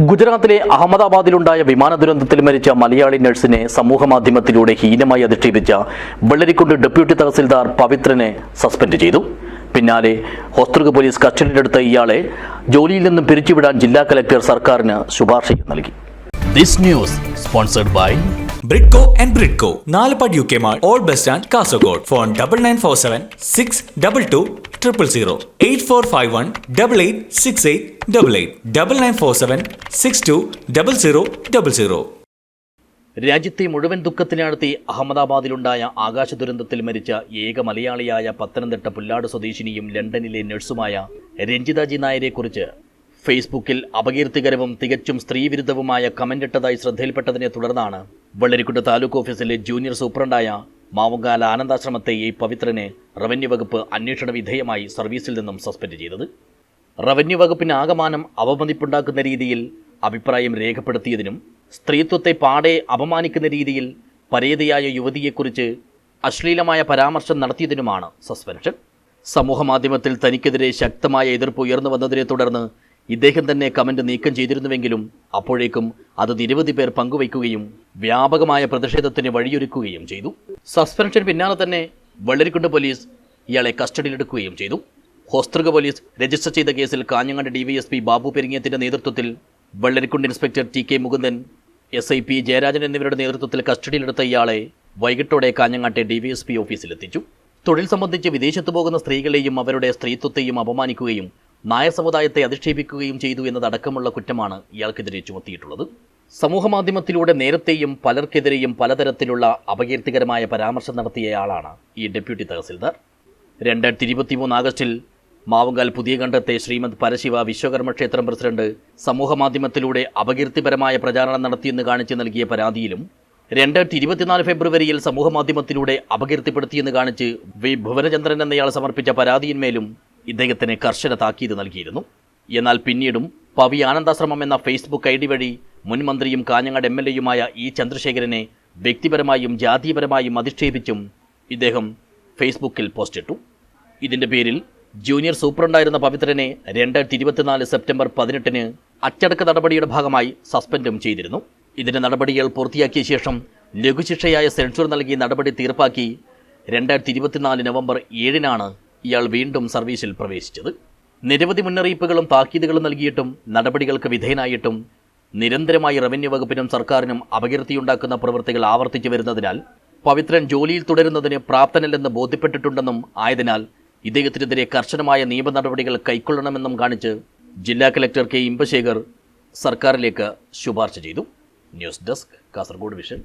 ഗുജറാത്തിലെ അഹമ്മദാബാദിലുണ്ടായ വിമാന ദുരന്തത്തിൽ മരിച്ച മലയാളി നഴ്സിനെ സമൂഹമാധ്യമത്തിലൂടെ ഹീനമായി അധിക്ഷേപിച്ച വെള്ളരിക്കുണ്ട് ഡെപ്യൂട്ടി തഹസിൽദാർ പവിത്രനെ സസ്പെൻഡ് ചെയ്തു. പിന്നാലെ ഹോസ്തൃക പോലീസ് കസ്റ്റഡിയിലെടുത്ത ഇയാളെ ജോലിയിൽ നിന്നും പിരിച്ചുവിടാൻ ജില്ലാ കലക്ടർ സർക്കാരിന് ശുപാർശ നൽകി. This news sponsored by Britco and Britco, Nalapad UK Mart, Old Bus Stand, Kasaragod. Phone 9947 622 000 8451 886888 9947 62 0000. രാജ്യത്തെ മുഴുവൻ ദുഃഖത്തിനാഴ്ത്തി അഹമ്മദാബാദിലുണ്ടായ ആകാശ ദുരന്തത്തിൽ മരിച്ച ഏക മലയാളിയായ പത്തനംതിട്ട പുല്ലാട് സ്വദേശിനിയും ലണ്ടനിലെ നഴ്സുമായ രഞ്ജിതാജി നായരെക്കുറിച്ച് ഫേസ്ബുക്കിൽ അപകീർത്തികരവും തികച്ചും സ്ത്രീവിരുദ്ധവുമായ കമന്റിട്ടതായി ശ്രദ്ധയിൽപ്പെട്ടതിനെ തുടർന്നാണ് വെള്ളരിക്കുണ്ട് താലൂക്ക് ഓഫീസിലെ ജൂനിയർ സൂപ്രണ്ടായ മാവുങ്കാല ആനന്ദാശ്രമത്തെ ഈ പവിത്രനെ റവന്യൂ വകുപ്പ് അന്വേഷണ വിധേയമായി സർവീസിൽ നിന്നും സസ്പെൻഡ് ചെയ്തത്. റവന്യൂ വകുപ്പിന് ആകമാനം അവമതിപ്പുണ്ടാക്കുന്ന രീതിയിൽ അഭിപ്രായം രേഖപ്പെടുത്തിയതിനും സ്ത്രീത്വത്തെ പാടെ അപമാനിക്കുന്ന രീതിയിൽ പരേതയായ യുവതിയെക്കുറിച്ച് അശ്ലീലമായ പരാമർശം നടത്തിയതിനുമാണ് സസ്പെൻഷൻ. സമൂഹമാധ്യമത്തിൽ തനിക്കെതിരെ ശക്തമായ എതിർപ്പ് ഉയർന്നു വന്നതിനെ തുടർന്ന് ഇദ്ദേഹം തന്നെ കമന്റ് നീക്കം ചെയ്തിരുന്നുവെങ്കിലും അപ്പോഴേക്കും അത് നിരവധി പേർ പങ്കുവയ്ക്കുകയും വ്യാപകമായ പ്രതിഷേധത്തിന് വഴിയൊരുക്കുകയും ചെയ്തു. സസ്പെൻഷൻ പിന്നാലെ തന്നെ വെള്ളരിക്കുണ്ട് പോലീസ് ഇയാളെ കസ്റ്റഡിയിലെടുക്കുകയും ചെയ്തു. ഹോസ്തൃക പോലീസ് രജിസ്റ്റർ ചെയ്ത കേസിൽ കാഞ്ഞങ്ങാട് DYSP ബാബു പെരിങ്ങേത്തിന്റെ നേതൃത്വത്തിൽ Vellarikundu inspector TK Mukundan, SIP Jayarajan എന്നിവരുടെ നേതൃത്വത്തിൽ കസ്റ്റഡിയിലെടുത്ത ഇയാളെ വൈകിട്ടോടെ കാഞ്ഞങ്ങാട്ടെ DYSP ഓഫീസിലെത്തിച്ചു. തൊഴിൽ സംബന്ധിച്ച് വിദേശത്തു പോകുന്ന സ്ത്രീകളെയും അവരുടെ സ്ത്രീത്വത്തെയും അപമാനിക്കുകയും നായർ സമുദായത്തെ അധിക്ഷേപിക്കുകയും ചെയ്തു എന്നതടക്കമുള്ള കുറ്റമാണ് ഇയാൾക്കെതിരെ ചുമത്തിയിട്ടുള്ളത്. സമൂഹമാധ്യമത്തിലൂടെ നേരത്തെയും പലർക്കെതിരെയും പലതരത്തിലുള്ള അപകീർത്തികരമായ പരാമർശം നടത്തിയയാളാണ് ഈ ഡെപ്യൂട്ടി തഹസിൽദാർ. 2023 ആഗസ്റ്റിൽ മാവുങ്കാൽ പുതിയ കണ്ടത്തെ ശ്രീമദ് പരശിവ വിശ്വകർമ്മ ക്ഷേത്രം പ്രസിഡന്റ് സമൂഹമാധ്യമത്തിലൂടെ അപകീർത്തിപരമായ പ്രചാരണം നടത്തിയെന്ന് കാണിച്ച് നൽകിയ പരാതിയിലും 2024 ഫെബ്രുവരിയിൽ സമൂഹമാധ്യമത്തിലൂടെ അപകീർത്തിപ്പെടുത്തിയെന്ന് കാണിച്ച് V ഭുവനചന്ദ്രൻ എന്നയാൾ സമർപ്പിച്ച പരാതിയിന്മേലും ഇദ്ദേഹത്തിന് കർശന താക്കീത് നൽകിയിരുന്നു. എന്നാൽ പിന്നീടും പവി ആനന്ദാശ്രമം എന്ന ഫേസ്ബുക്ക് ID വഴി മുൻ മന്ത്രിയും കാഞ്ഞങ്ങാട് MLAയുമായ E ചന്ദ്രശേഖരനെ വ്യക്തിപരമായും ജാതീയപരമായും അധിക്ഷേപിച്ചും ഇദ്ദേഹം ഫേസ്ബുക്കിൽ പോസ്റ്റിട്ടു. ഇതിന്റെ പേരിൽ ജൂനിയർ സൂപ്രണ്ടായിരുന്ന പവിത്രനെ 2024 സെപ്റ്റംബർ 18 അച്ചടക്ക നടപടിയുടെ ഭാഗമായി സസ്പെൻഡും ചെയ്തിരുന്നു. ഇതിന്റെ നടപടികൾ പൂർത്തിയാക്കിയ ശേഷം ലഘുശിക്ഷയായ സെൻഷൂർ നൽകി നടപടി തീർപ്പാക്കി 2024 നവംബർ 7 ഇയാൾ വീണ്ടും സർവീസിൽ പ്രവേശിച്ചത്. നിരവധി മുന്നറിയിപ്പുകളും താക്കീതുകളും നൽകിയിട്ടും നടപടികൾക്ക് വിധേയനായിട്ടും നിരന്തരമായി റവന്യൂ വകുപ്പിനും സർക്കാരിനും അപകീർത്തിയുണ്ടാക്കുന്ന പ്രവൃത്തികൾ ആവർത്തിച്ചു വരുന്നതിനാൽ പവിത്രൻ ജോലിയിൽ തുടരുന്നതിന് പ്രാപ്തനല്ലെന്ന് ബോധ്യപ്പെട്ടിട്ടുണ്ടെന്നും ആയതിനാൽ ഇദ്ദേഹത്തിനെതിരെ കർശനമായ നിയമ നടപടികൾ കൈക്കൊള്ളണമെന്നും കാണിച്ച് ജില്ലാ കലക്ടർ K ഇമ്പശേഖർ സർക്കാരിലേക്ക് ശുപാർശ ചെയ്തു. News desk, Kasaragod vision.